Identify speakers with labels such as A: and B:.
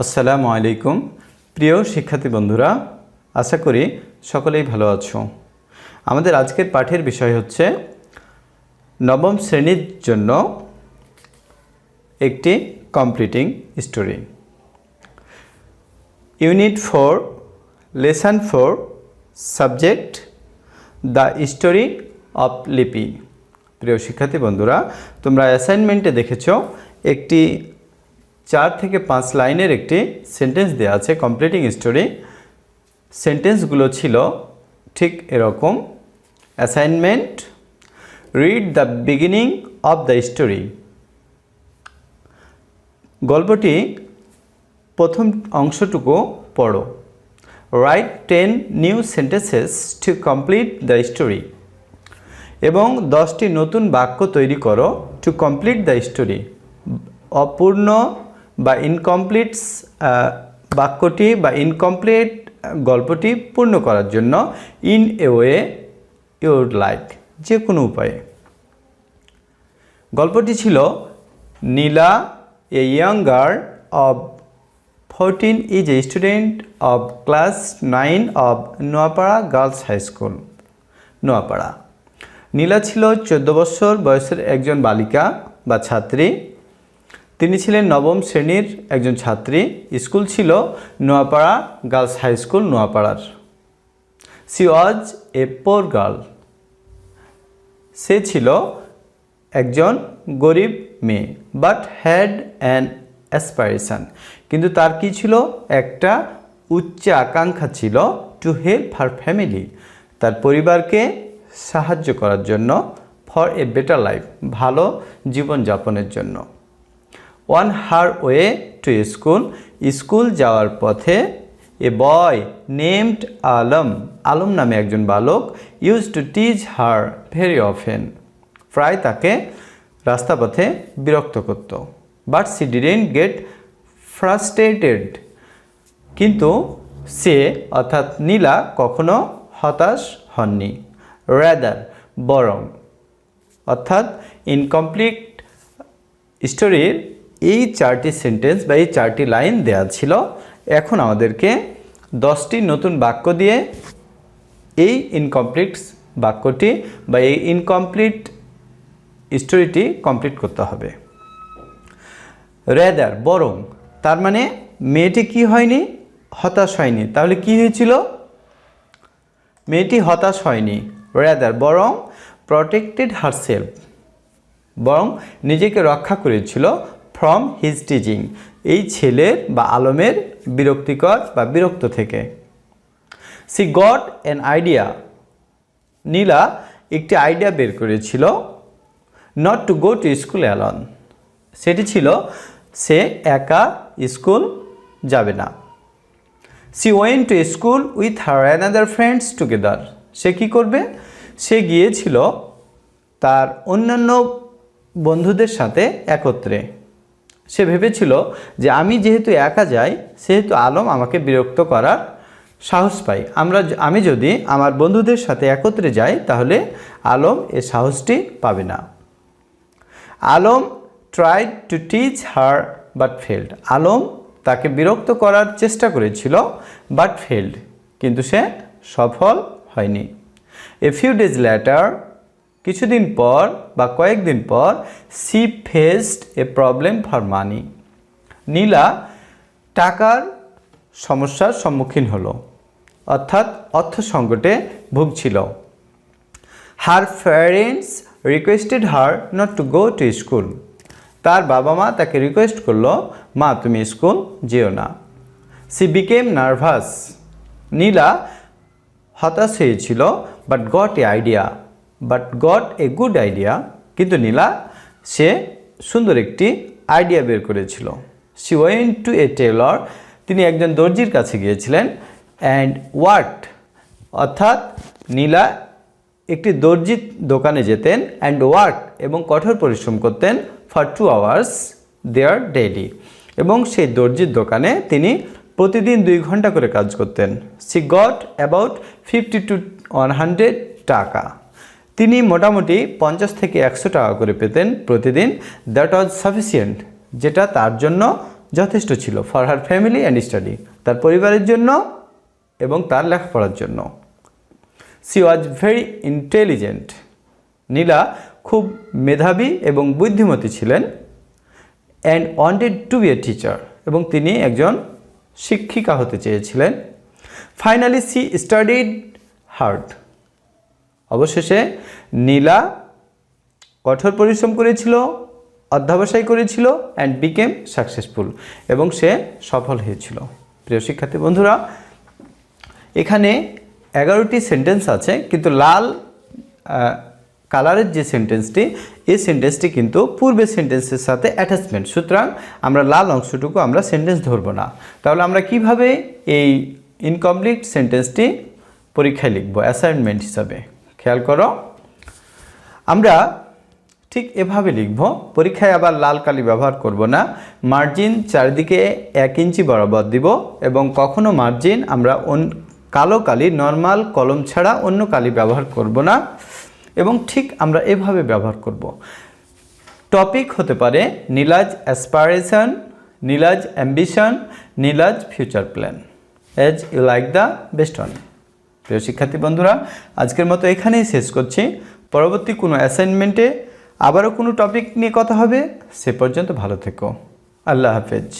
A: আসসালামু আলাইকুম প্রিয় শিক্ষার্থী বন্ধুরা, আশা করি সকলেই ভালো আছো। আমাদের আজকের পাঠের বিষয় হচ্ছে নবম শ্রেণীর জন্য একটি completing story. Unit 4 lesson 4 subject the story of লিপি। প্রিয় শিক্ষার্থী বন্ধুরা, তোমরা অ্যাসাইনমেন্টে দেখেছো একটি 4 থেকে 5 লাইনের একটি সেন্টেন্স দেওয়া আছে কমপ্লিটিং স্টোরি। সেন্টেন্সগুলো ছিল ঠিক এরকম: assignment, read the beginning of the story. গল্পটি প্রথম অংশটুকু পড়ো। Right 10 new sentences to complete the story. এবং 10টি নতুন বাক্য তৈরি করো টু কমপ্লিট দ্য স্টোরি। অপূর্ণ বা ইনকমপ্লিট বাক্যটি বা ইনকমপ্লিট গল্পটি পূর্ণ করার জন্য in a way you would like, যে কোনো উপায়ে। গল্পটি ছিল Nila, a young girl of 14 is a student of class 9 of Noapara girls high school, Noapara. Nila ছিল 14 বছর বয়সের একজন বালিকা বা ছাত্রী। তিনি ছিলেন নবম শ্রেণীর একজন ছাত্রী। স্কুল ছিল নোয়াপাড়া গার্লস হাই স্কুল, নোয়াপাড়ার। She was a poor girl. সে ছিল একজন গরিব মেয়ে। বাট হ্যাড অ্যান অ্যাসপাইরেশন, কিন্তু তার কি ছিল? একটা উচ্চ আকাঙ্ক্ষা ছিল। টু হেল্প হার ফ্যামিলি, তার পরিবারকে সাহায্য করার জন্য। ফর এ বেটার লাইফ, ভালো জীবনযাপনের জন্য। On her way to school, school যাওয়ার পথে a boy named Alam, Alam নামে একজন বালক, use to tease her very often, প্রায় তাকে রাস্তাপথে বিরক্ত করত। But she didn't get frustrated, কিন্তু সে অর্থাৎ নীলা কখনো হতাশ হননি। রেদার, বরং। অর্থাৎ ইনকমপ্লিট স্টোরির এই 4টি সেন্টেন্স বা এই 4টি লাইন দেওয়া ছিল। এখন আমাদেরকে 10টি নতুন বাক্য দিয়ে এই ইনকমপ্লিট বাক্যটি বা এই ইনকমপ্লিট স্টোরিটি কমপ্লিট করতে হবে। রেদার, বরং, তার মানে মেয়েটি কি হয়নি? হতাশ হয়নি। তাহলে কি হয়েছিল? মেয়েটি হতাশ হয়নি। রেদার, বরং, প্রটেক্টেড হারসেলফ, বরং নিজেকে রক্ষা করেছিল। ফ্রম হিজ টিচিং, এই ছেলের বা আলমের বিরক্তিকর বা বিরক্ত থেকে। She got an idea, Nila একটি আইডিয়া বের করেছিল। Not to go to school alone, সেটি ছিল সে একা স্কুল যাবে না। She went to school with her another friends together, সে কী করবে? সে গিয়েছিল তার অন্যান্য বন্ধুদের সাথে একত্রে। সে ভেবেছিল যে আমি যেহেতু একা যাই, সেহেতু আলম আমাকে বিরক্ত করার সাহস পাই। আমি যদি আমার বন্ধুদের সাথে একত্রে যাই, তাহলে আলম এ সাহসটি পাবে না। Alam tried to tease her but failed, Alam তাকে বিরক্ত করার চেষ্টা করেছিল। বাট ফেল্ড, কিন্তু সে সফল হয়নি। এ ফিউ ডেজ লেটার, কিছুদিন পর বা কয়েকদিন পর, she faced a problem for money, Nila টাকার সমস্যার সম্মুখীন হলো, অর্থাৎ অর্থ সংকটে ভুগছিল। Her parents requested her not to go to school, তার বাবা মা তাকে রিকোয়েস্ট করলো, মা তুমি স্কুল যেও না। সি বিকেম নার্ভাস, নীলা হতাশ হয়েছিল। But got a good idea, কিন্তু নীলা সে সুন্দর একটি আইডিয়া বের করেছিল। সি ওয়েন্ট টু এ টেলর, তিনি একজন দর্জির কাছে গিয়েছিলেন। অ্যান্ড ওয়ার্কড, অর্থাৎ নীলা একটি দর্জির দোকানে যেতেন। অ্যান্ড ওয়ার্ক, এবং কঠোর পরিশ্রম করতেন। ফর 2 hours দেয়ার ডেইলি, এবং সেই দর্জির দোকানে তিনি প্রতিদিন 2 ঘন্টা করে কাজ করতেন। সি গট অ্যাবাউট 50 to 100 টাকা, তিনি মোটামুটি 50 থেকে 100 টাকা করে পেতেন প্রতিদিন। দ্যাট ওয়াজ সাফিসিয়েন্ট, যেটা তার জন্য যথেষ্ট ছিল for her family and study, তার পরিবারের জন্য এবং তার লেখাপড়ার জন্য। She was very intelligent, Nila খুব মেধাবী এবং বুদ্ধিমতী ছিলেন। And wanted to be a teacher, এবং তিনি একজন শিক্ষিকা হতে চেয়েছিলেন। ফাইনালি সি স্টাডিড হার্ড, অবশেষে নীলা কঠোর পরিশ্রম করেছিল, অধ্যবসায় করেছিল, অ্যান্ড বিকেম সাকসেসফুল, এবং সে সফল হয়েছিল। প্রিয় শিক্ষার্থী বন্ধুরা, এখানে 11টি সেন্টেন্স আছে, কিন্তু লাল কালারের যে সেন্টেন্সটি, এই সেন্টেন্সটি কিন্তু পূর্বের সেন্টেন্সের সাথে অ্যাটাচমেন্ট, সুতরাং আমরা লাল অংশটুকু আমরা সেন্টেন্স ধরব না। তাহলে আমরা কিভাবে এই ইনকমপ্লিট সেন্টেন্সটি পরীক্ষায় লিখব অ্যাসাইনমেন্ট হিসাবে? খেয়াল করো, আমরা ঠিক এভাবে লিখব, পরীক্ষায় আবার লাল কালি ব্যবহার করব না। মার্জিন চারিদিকে 1 ইঞ্চি বরাবর দিব, এবং কখনো মার্জিন আমরা কালো কালি নর্মাল কলম ছাড়া অন্য কালি ব্যবহার করব না, এবং ঠিক আমরা এভাবে ব্যবহার করব। টপিক হতে পারে Nila's aspiration, Nila's ambition, Nila's future plan, as you like the best one. প্রিয় শিক্ষার্থী বন্ধুরা, আজকের মতো এখানেই শেষ করছি। পরবর্তী কোনো অ্যাসাইনমেন্টে আবারও কোনো টপিক নিয়ে কথা হবে। সে পর্যন্ত ভালো থেকো। আল্লাহ হাফেজ।